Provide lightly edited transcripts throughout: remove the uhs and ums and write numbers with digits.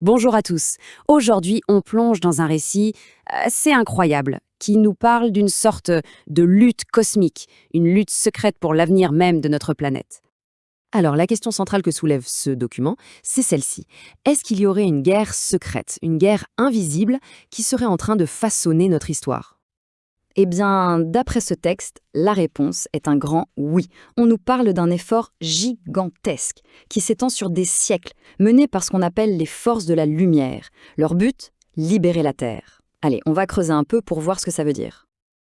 Bonjour à tous. Aujourd'hui, on plonge dans un récit assez incroyable qui nous parle d'une sorte de lutte cosmique, une lutte secrète pour l'avenir même de notre planète. Alors, la question centrale que soulève ce document, c'est celle-ci. Est-ce qu'il y aurait une guerre secrète, une guerre invisible qui serait en train de façonner notre histoire? Eh bien, d'après ce texte, la réponse est un grand oui. On nous parle d'un effort gigantesque qui s'étend sur des siècles, mené par ce qu'on appelle les forces de la lumière. Leur but, libérer la Terre. Allez, on va creuser un peu pour voir ce que ça veut dire.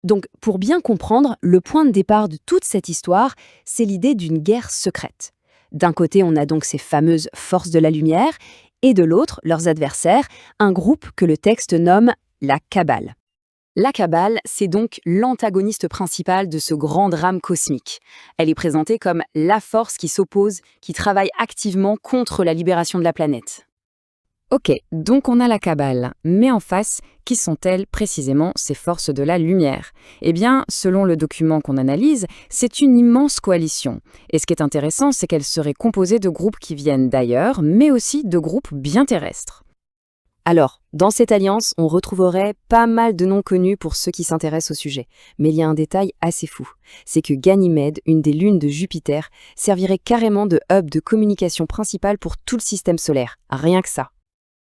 Donc, pour bien comprendre, le point de départ de toute cette histoire, c'est l'idée d'une guerre secrète. D'un côté, on a donc ces fameuses forces de la lumière, et de l'autre, leurs adversaires, un groupe que le texte nomme la Kabbale. La Kabbale, c'est donc l'antagoniste principal de ce grand drame cosmique. Elle est présentée comme la force qui s'oppose, qui travaille activement contre la libération de la planète. Ok, donc on a la Kabbale, mais en face, qui sont-elles précisément ces forces de la lumière? Eh bien, selon le document qu'on analyse, c'est une immense coalition. Et ce qui est intéressant, c'est qu'elle serait composée de groupes qui viennent d'ailleurs, mais aussi de groupes bien terrestres. Alors, dans cette alliance, on retrouverait pas mal de noms connus pour ceux qui s'intéressent au sujet. Mais il y a un détail assez fou, c'est que Ganymède, une des lunes de Jupiter, servirait carrément de hub de communication principale pour tout le système solaire. Rien que ça.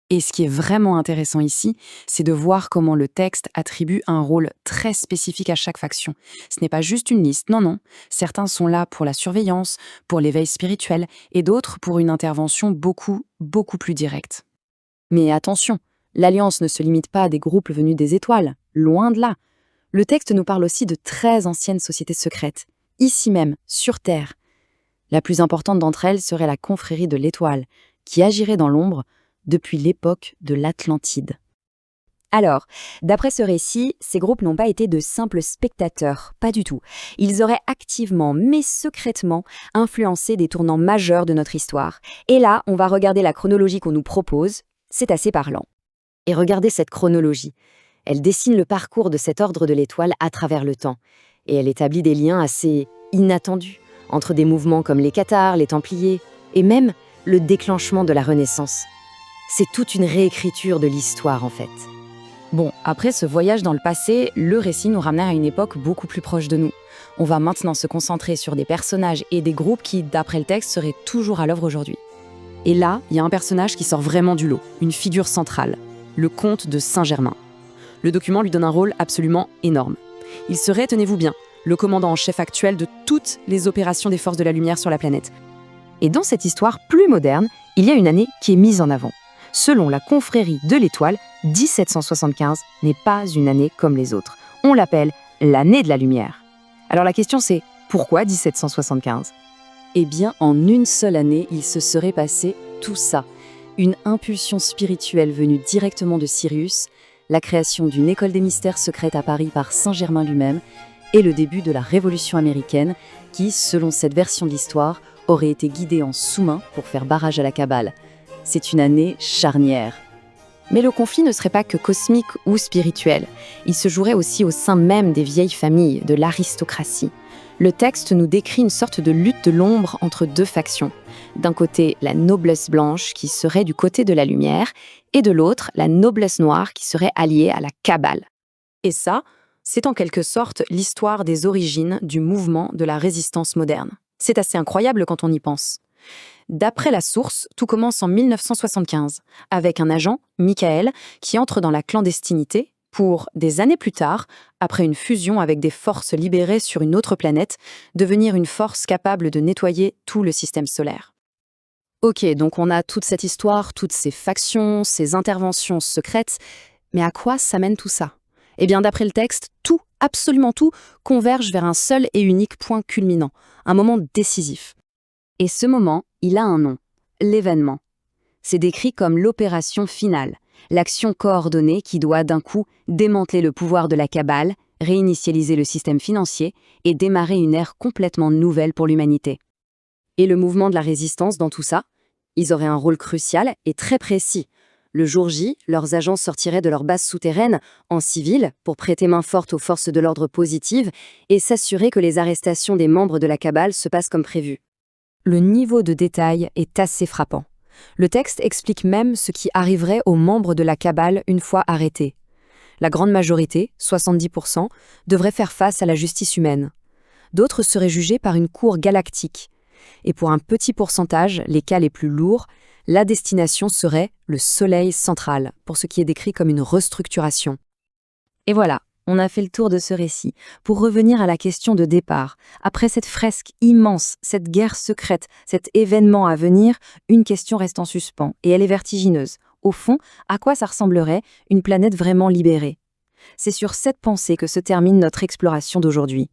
Et ce qui est vraiment intéressant ici, c'est de voir comment le texte attribue un rôle très spécifique à chaque faction. Ce n'est pas juste une liste, non. Certains sont là pour la surveillance, pour l'éveil spirituel, et d'autres pour une intervention beaucoup plus directe. Mais attention, l'Alliance ne se limite pas à des groupes venus des étoiles, loin de là. Le texte nous parle aussi de très anciennes sociétés secrètes, ici même, sur Terre. La plus importante d'entre elles serait la confrérie de l'Étoile, qui agirait dans l'ombre depuis l'époque de l'Atlantide. Alors, d'après ce récit, ces groupes n'ont pas été de simples spectateurs, pas du tout. Ils auraient activement, mais secrètement, influencé des tournants majeurs de notre histoire. Et là, on va regarder la chronologie qu'on nous propose, c'est assez parlant. Et regardez cette chronologie. Elle dessine le parcours de cet ordre de l'Étoile à travers le temps. Et elle établit des liens assez inattendus entre des mouvements comme les Cathars, les Templiers, et même le déclenchement de la Renaissance. C'est toute une réécriture de l'histoire en fait. Bon, après ce voyage dans le passé, le récit nous ramène à une époque beaucoup plus proche de nous. On va maintenant se concentrer sur des personnages et des groupes qui, d'après le texte, seraient toujours à l'œuvre aujourd'hui. Et là, il y a un personnage qui sort vraiment du lot, une figure centrale, le comte de Saint-Germain. Le document lui donne un rôle absolument énorme. Il serait, tenez-vous bien, le commandant en chef actuel de toutes les opérations des forces de la lumière sur la planète. Et dans cette histoire plus moderne, il y a une année qui est mise en avant. Selon la confrérie de l'Étoile, 1775 n'est pas une année comme les autres. On l'appelle l'année de la lumière. Alors la question c'est, pourquoi 1775 ? Eh bien, en une seule année, il se serait passé tout ça. Une impulsion spirituelle venue directement de Sirius, la création d'une école des mystères secrète à Paris par Saint-Germain lui-même, et le début de la Révolution américaine, qui, selon cette version de l'histoire, aurait été guidée en sous-main pour faire barrage à la Kabbale. C'est une année charnière. Mais le conflit ne serait pas que cosmique ou spirituel. Il se jouerait aussi au sein même des vieilles familles, de l'aristocratie. Le texte nous décrit une sorte de lutte de l'ombre entre deux factions. D'un côté, la noblesse blanche qui serait du côté de la lumière, et de l'autre, la noblesse noire qui serait alliée à la Kabbale. Et ça, c'est en quelque sorte l'histoire des origines du mouvement de la résistance moderne. C'est assez incroyable quand on y pense. D'après la source, tout commence en 1975, avec un agent, Michael, qui entre dans la clandestinité pour, des années plus tard, après une fusion avec des forces libérées sur une autre planète, devenir une force capable de nettoyer tout le système solaire. Ok, donc on a toute cette histoire, toutes ces factions, ces interventions secrètes, mais à quoi ça mène tout ça ? Eh bien, d'après le texte, tout, absolument tout, converge vers un seul et unique point culminant, un moment décisif. Et ce moment, il a un nom, l'événement. C'est décrit comme l'opération finale, l'action coordonnée qui doit d'un coup démanteler le pouvoir de la Kabbale, réinitialiser le système financier et démarrer une ère complètement nouvelle pour l'humanité. Et le mouvement de la résistance dans tout ça ? Ils auraient un rôle crucial et très précis. Le jour J, leurs agents sortiraient de leur base souterraine en civil pour prêter main forte aux forces de l'ordre positives et s'assurer que les arrestations des membres de la Kabbale se passent comme prévu. Le niveau de détail est assez frappant. Le texte explique même ce qui arriverait aux membres de la Kabbale une fois arrêtés. La grande majorité, 70%, devrait faire face à la justice humaine. D'autres seraient jugés par une cour galactique. Et pour un petit pourcentage, les cas les plus lourds, la destination serait le soleil central, pour ce qui est décrit comme une restructuration. Et voilà, on a fait le tour de ce récit. Pour revenir à la question de départ, après cette fresque immense, cette guerre secrète, cet événement à venir, une question reste en suspens, et elle est vertigineuse. Au fond, à quoi ça ressemblerait une planète vraiment libérée? C'est sur cette pensée que se termine notre exploration d'aujourd'hui.